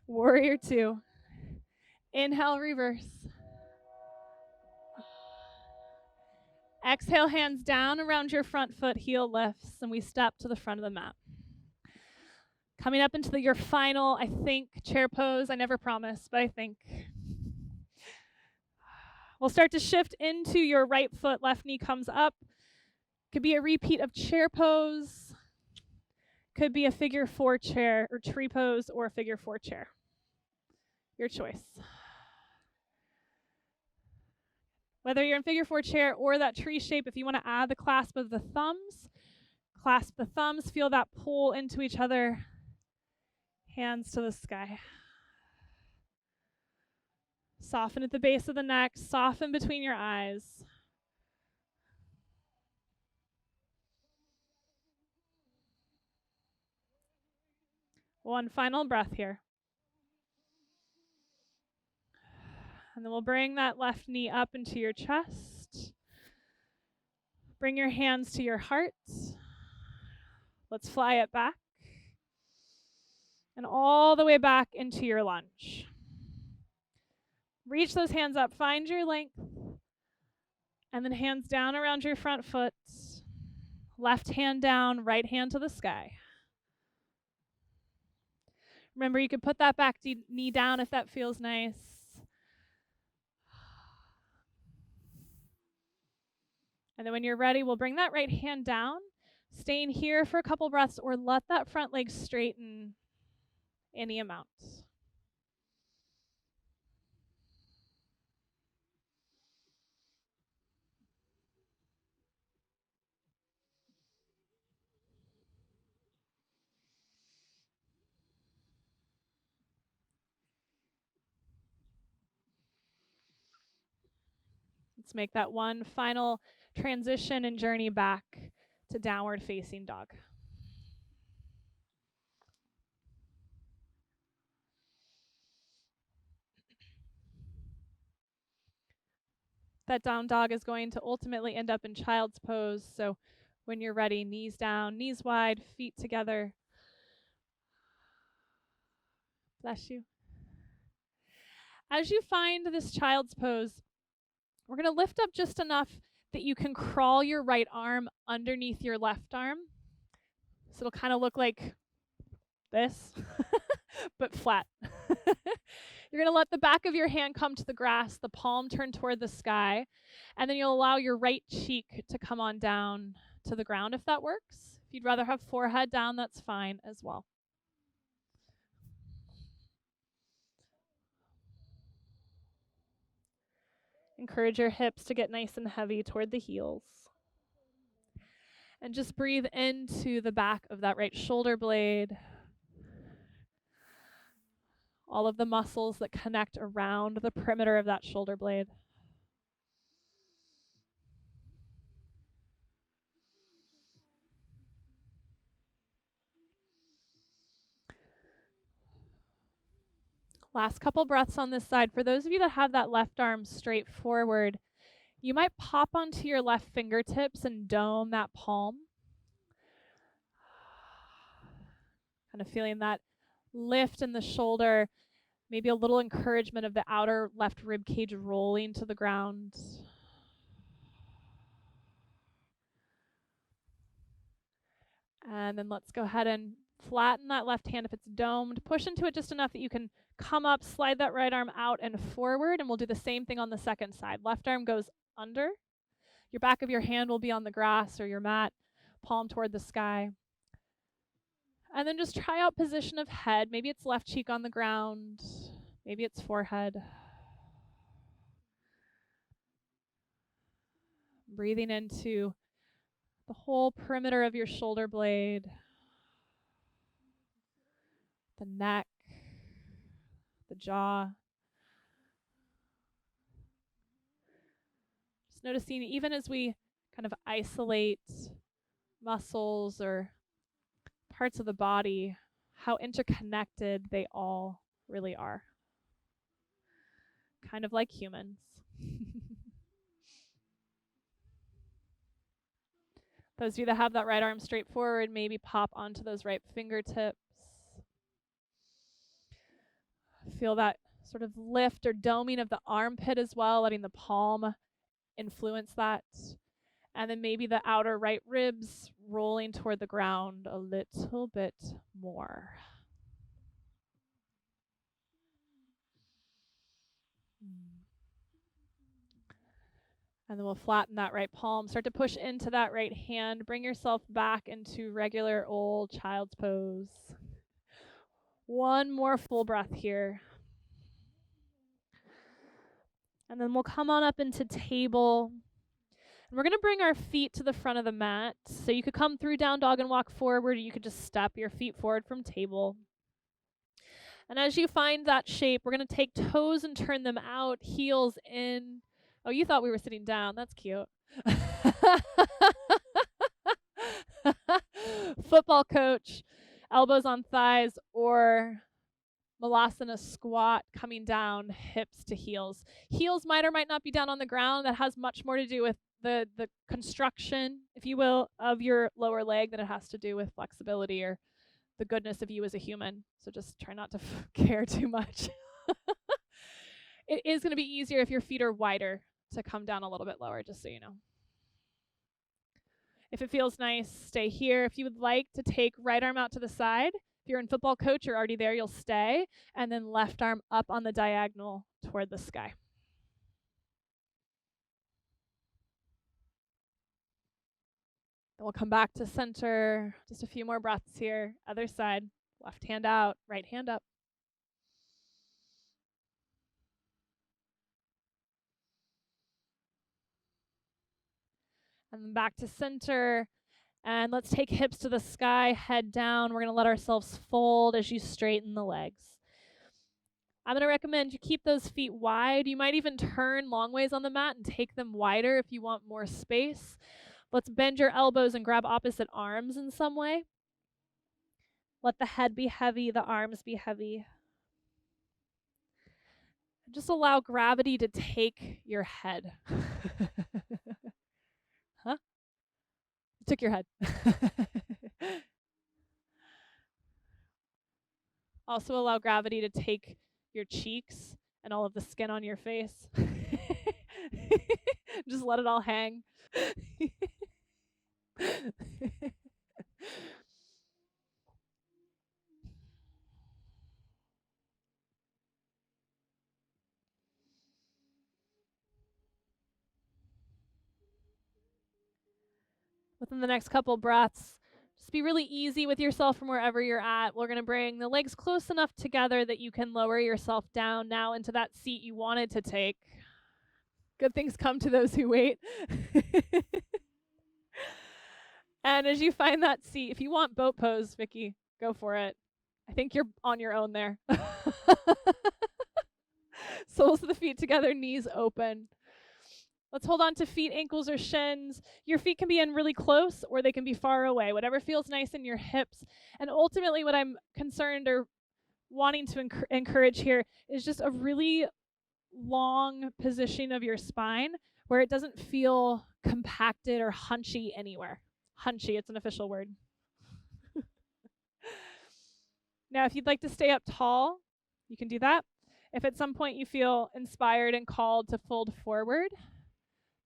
Warrior 2. Inhale, reverse. Exhale, hands down around your front foot, heel lifts, and we step to the front of the mat. Coming up into your final, I think, chair pose. I never promise, but I think. We'll start to shift into your right foot, left knee comes up. Could be a repeat of chair pose. Could be a figure 4 chair or tree pose or a figure 4 chair. Your choice. Whether you're in figure 4 chair or that tree shape, if you want to add the clasp of the thumbs, clasp the thumbs, feel that pull into each other. Hands to the sky. Soften at the base of the neck, soften between your eyes. One final breath here. And then we'll bring that left knee up into your chest. Bring your hands to your heart. Let's fly it back. And all the way back into your lunge. Reach those hands up, find your length. And then hands down around your front foot. Left hand down, right hand to the sky. Remember, you can put that back knee down if that feels nice. And then when you're ready, we'll bring that right hand down. Staying here for a couple breaths or let that front leg straighten any amount. Let's make that one final transition and journey back to downward facing dog. That down dog is going to ultimately end up in child's pose. So when you're ready, knees down, knees wide, feet together. Bless you. As you find this child's pose, we're going to lift up just enough that you can crawl your right arm underneath your left arm. So it'll kind of look like this, but flat. You're going to let the back of your hand come to the grass, the palm turn toward the sky, and then you'll allow your right cheek to come on down to the ground if that works. If you'd rather have forehead down, that's fine as well. Encourage your hips to get nice and heavy toward the heels. And just breathe into the back of that right shoulder blade. All of the muscles that connect around the perimeter of that shoulder blade. Last couple breaths on this side. For those of you that have that left arm straight forward, you might pop onto your left fingertips and dome that palm. Kind of feeling that lift in the shoulder. Maybe a little encouragement of the outer left rib cage rolling to the ground. And then let's go ahead and flatten that left hand if it's domed. Push into it just enough that you can come up, slide that right arm out and forward, and we'll do the same thing on the second side. Left arm goes under. Your back of your hand will be on the grass or your mat, palm toward the sky. And then just try out position of head. Maybe it's left cheek on the ground. Maybe it's forehead. Breathing into the whole perimeter of your shoulder blade, the neck, the jaw. Just noticing even as we kind of isolate muscles or parts of the body, how interconnected they all really are. Kind of like humans. Those of you that have that right arm straight forward, maybe pop onto those right fingertips. Feel that sort of lift or doming of the armpit as well, letting the palm influence that. And then maybe the outer right ribs rolling toward the ground a little bit more. And then we'll flatten that right palm. Start to push into that right hand. Bring yourself back into regular old child's pose. One more full breath here. And then we'll come on up into table. And we're going to bring our feet to the front of the mat. So you could come through down dog and walk forward, or you could just step your feet forward from table. And as you find that shape, we're going to take toes and turn them out, heels in. Oh, you thought we were sitting down. That's cute. Football coach, elbows on thighs, or Malasana squat, coming down, hips to heels. Heels might or might not be down on the ground. That has much more to do with the construction, if you will, of your lower leg than it has to do with flexibility or the goodness of you as a human. So just try not to care too much. It is going to be easier if your feet are wider to come down a little bit lower, just so you know. If it feels nice, stay here. If you would like to take right arm out to the side, if you're in football coach, you're already there, you'll stay. And then left arm up on the diagonal toward the sky. Then we'll come back to center. Just a few more breaths here. Other side. Left hand out, right hand up. And then back to center. And let's take hips to the sky, head down. We're going to let ourselves fold as you straighten the legs. I'm going to recommend you keep those feet wide. You might even turn long ways on the mat and take them wider if you want more space. Let's bend your elbows and grab opposite arms in some way. Let the head be heavy, the arms be heavy. Just allow gravity to take your head. Huh? Took your head. Also allow gravity to take your cheeks and all of the skin on your face. Just let it all hang. Within the next couple breaths, just be really easy with yourself from wherever you're at. We're going to bring the legs close enough together that you can lower yourself down now into that seat you wanted to take. Good things come to those who wait. And as you find that seat, if you want boat pose, Vicky, go for it. I think you're on your own there. Soles of the feet together, knees open. Let's hold on to feet, ankles, or shins. Your feet can be in really close or they can be far away, whatever feels nice in your hips. And ultimately, what I'm concerned or wanting to encourage here is just a really long positioning of your spine where it doesn't feel compacted or hunchy anywhere. Hunchy, it's an official word. Now, if you'd like to stay up tall, you can do that. If at some point you feel inspired and called to fold forward,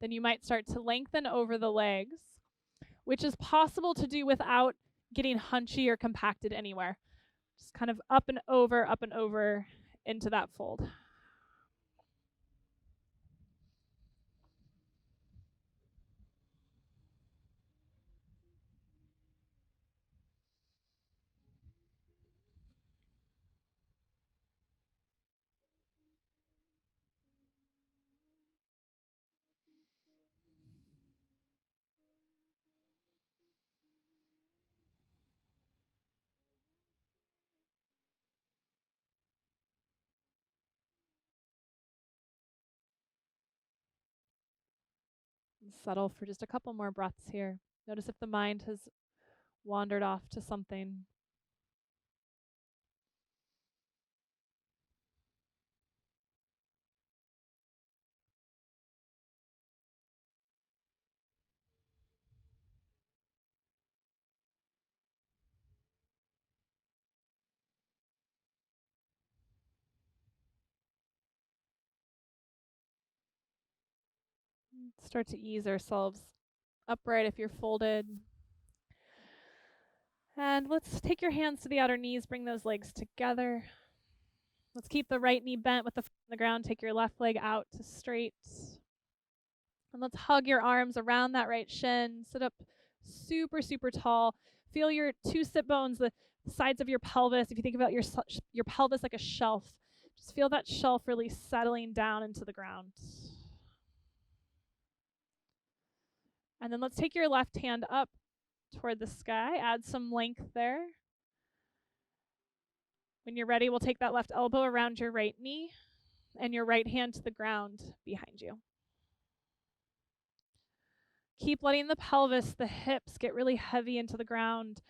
then you might start to lengthen over the legs, which is possible to do without getting hunchy or compacted anywhere. Just kind of up and over into that fold. Settle for just a couple more breaths here. Notice if the mind has wandered off to something. Start to ease ourselves upright if you're folded. And let's take your hands to the outer knees, bring those legs together. Let's keep the right knee bent with the foot on the ground. Take your left leg out to straight. And let's hug your arms around that right shin. Sit up super, super tall. Feel your two sit bones, the sides of your pelvis. If you think about your pelvis like a shelf, just feel that shelf really settling down into the ground. And then let's take your left hand up toward the sky. Add some length there. When you're ready, we'll take that left elbow around your right knee and your right hand to the ground behind you. Keep letting the pelvis, the hips get really heavy into the ground.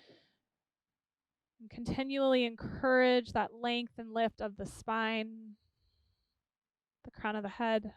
And continually encourage that length and lift of the spine, the crown of the head.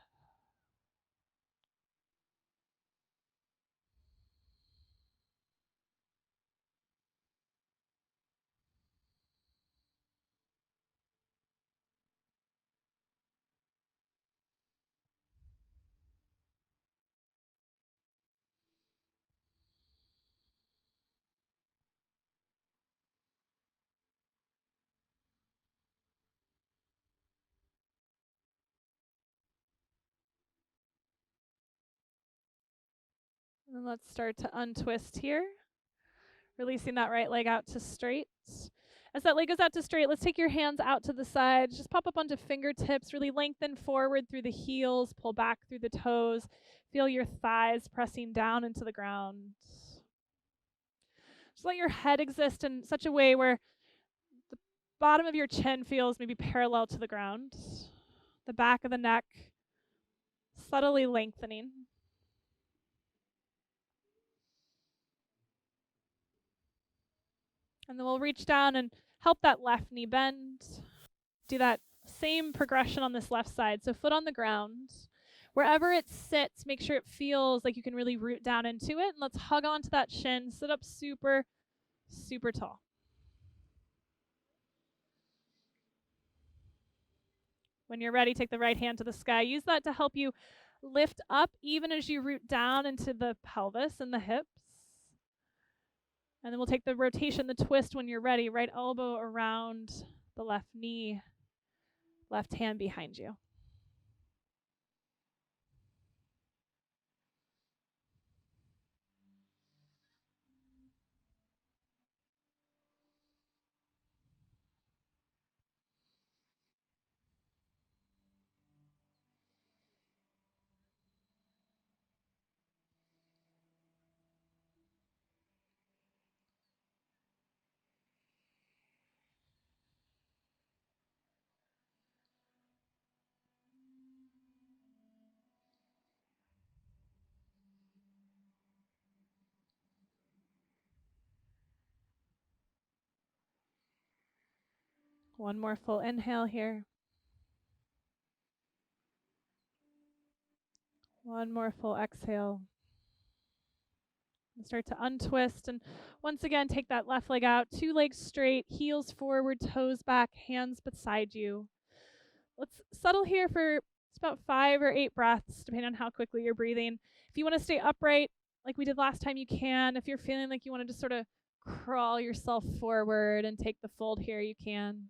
And then let's start to untwist here. Releasing that right leg out to straight. As that leg goes out to straight, let's take your hands out to the sides. Just pop up onto fingertips. Really lengthen forward through the heels. Pull back through the toes. Feel your thighs pressing down into the ground. Just let your head exist in such a way where the bottom of your chin feels maybe parallel to the ground. The back of the neck subtly lengthening. And then we'll reach down and help that left knee bend. Do that same progression on this left side. So foot on the ground. Wherever it sits, make sure it feels like you can really root down into it. And let's hug onto that shin. Sit up super, super tall. When you're ready, take the right hand to the sky. Use that to help you lift up even as you root down into the pelvis and the hips. And then we'll take the rotation, the twist when you're ready. Right elbow around the left knee, left hand behind you. One more full inhale here. One more full exhale. And start to untwist. And once again, take that left leg out. 2 legs straight, heels forward, toes back, hands beside you. Let's settle here for about 5 or 8 breaths, depending on how quickly you're breathing. If you want to stay upright, like we did last time, you can. If you're feeling like you want to just sort of crawl yourself forward and take the fold here, you can.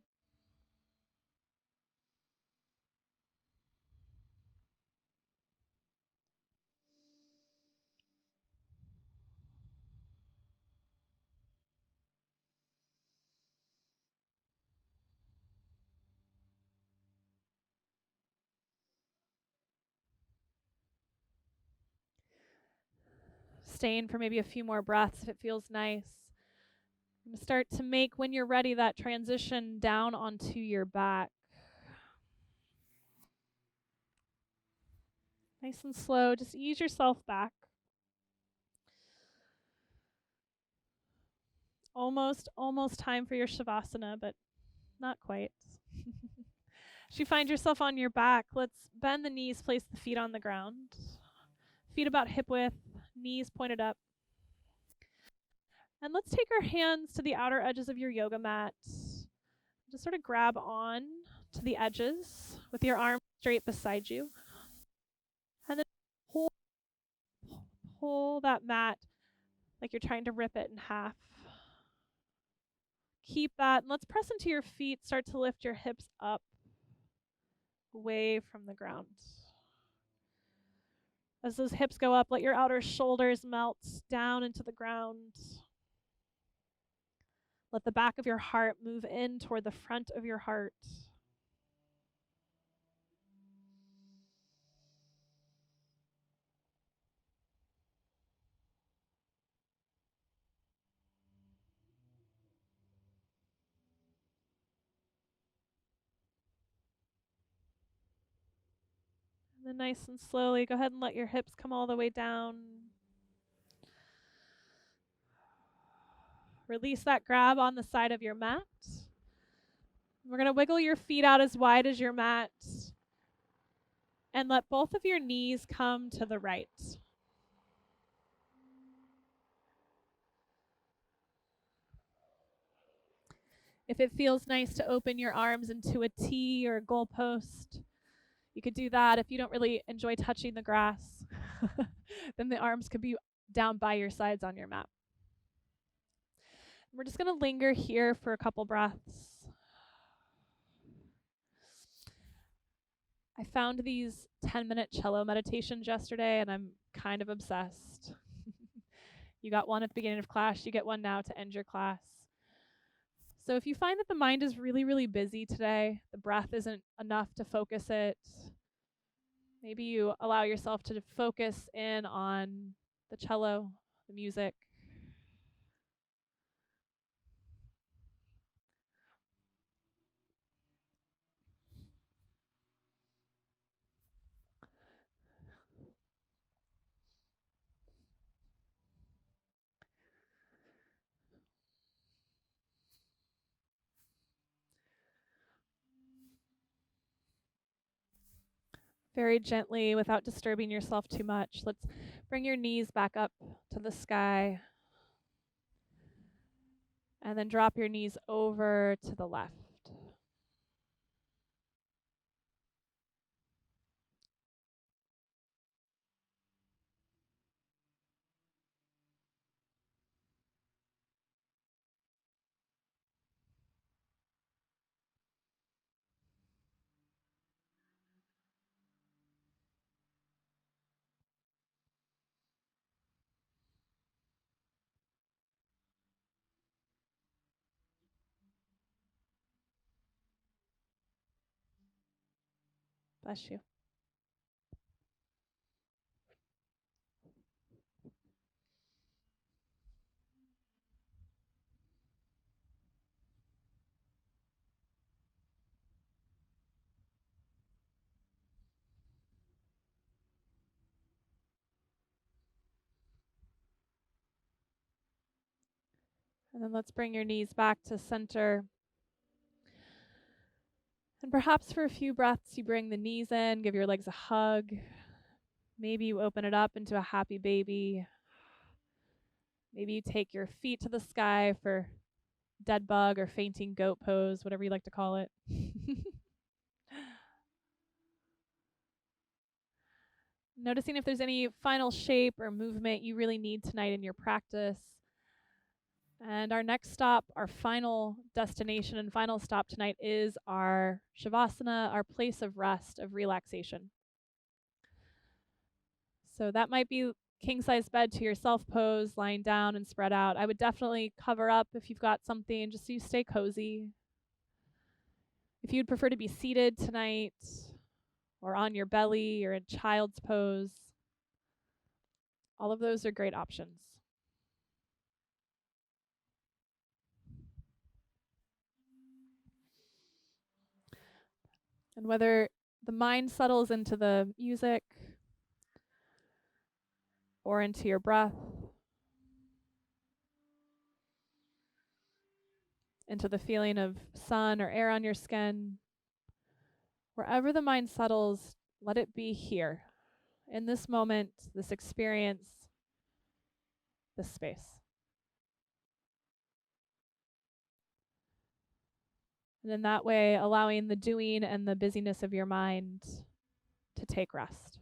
Staying for maybe a few more breaths if it feels nice. Start to make, when you're ready, that transition down onto your back. Nice and slow, just ease yourself back. Almost time for your Shavasana, but not quite. As you find yourself on your back, let's bend the knees, place the feet on the ground. Feet about hip width, knees pointed up. And let's take our hands to the outer edges of your yoga mat. Just sort of grab on to the edges with your arms straight beside you. And then hold pull that mat like you're trying to rip it in half. Keep that, and let's press into your feet. Start to lift your hips up, away from the ground. As those hips go up, let your outer shoulders melt down into the ground. Let the back of your heart move in toward the front of your heart. And then nice and slowly, go ahead and let your hips come all the way down. Release that grab on the side of your mat. We're going to wiggle your feet out as wide as your mat and let both of your knees come to the right. If it feels nice to open your arms into a T or a goalpost, you could do that. If you don't really enjoy touching the grass, then the arms could be down by your sides on your mat. We're just going to linger here for a couple breaths. I found these 10-minute cello meditations yesterday, and I'm kind of obsessed. You got one at the beginning of class, you get one now to end your class. So if you find that the mind is really, really busy today, the breath isn't enough to focus it, maybe you allow yourself to focus in on the cello, the music. Very gently, without disturbing yourself too much, let's bring your knees back up to the sky. And then drop your knees over to the left. Bless you. And then let's bring your knees back to center. And perhaps for a few breaths, you bring the knees in, give your legs a hug. Maybe you open it up into a happy baby. Maybe you take your feet to the sky for dead bug or fainting goat pose, whatever you like to call it. Noticing if there's any final shape or movement you really need tonight in your practice. And our next stop, our final destination and final stop tonight is our Shavasana, our place of rest, of relaxation. So that might be king-size bed to yourself pose, lying down and spread out. I would definitely cover up if you've got something, just so you stay cozy. If you'd prefer to be seated tonight or on your belly or in child's pose, all of those are great options. And whether the mind settles into the music or into your breath, into the feeling of sun or air on your skin, wherever the mind settles, let it be here, in this moment, this experience, this space. And in that way, allowing the doing and the busyness of your mind to take rest.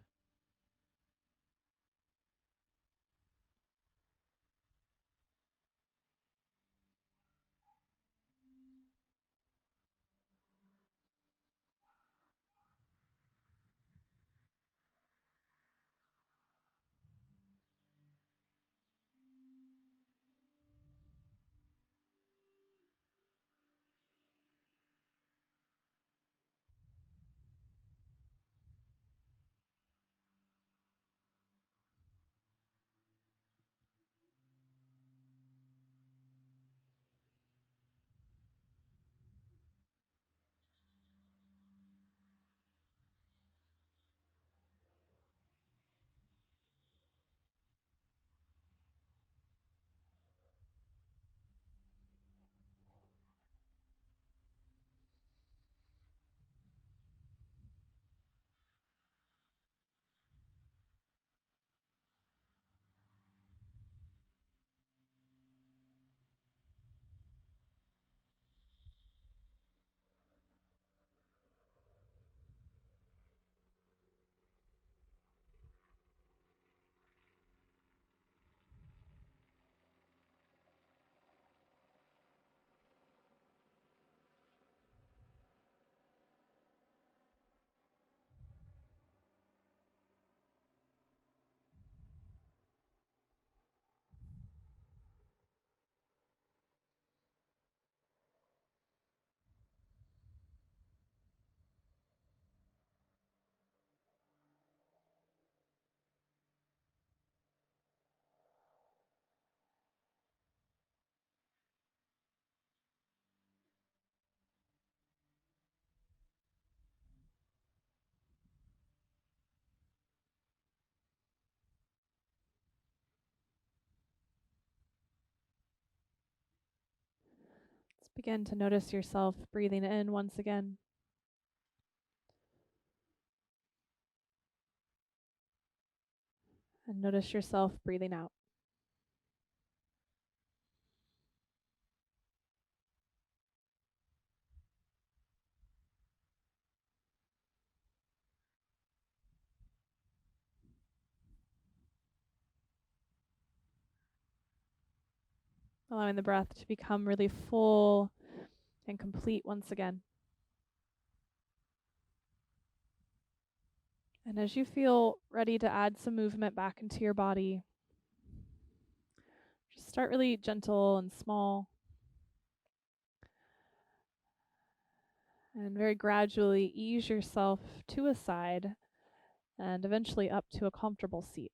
Begin to notice yourself breathing in once again. And notice yourself breathing out. Allowing the breath to become really full and complete once again. And as you feel ready to add some movement back into your body, just start really gentle and small. And very gradually ease yourself to a side and eventually up to a comfortable seat.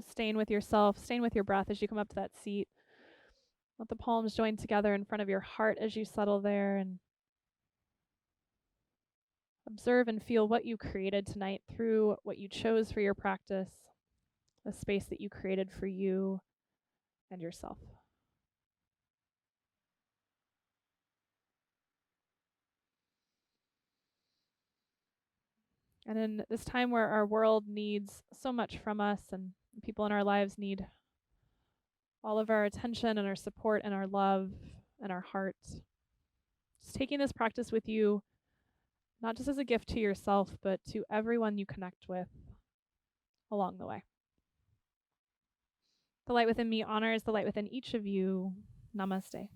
Staying with yourself, staying with your breath as you come up to that seat. Let the palms join together in front of your heart as you settle there, and observe and feel what you created tonight through what you chose for your practice, the space that you created for you and yourself. And in this time where our world needs so much from us and people in our lives need all of our attention and our support and our love and our heart, just taking this practice with you, not just as a gift to yourself, but to everyone you connect with along the way. The light within me honors the light within each of you. Namaste.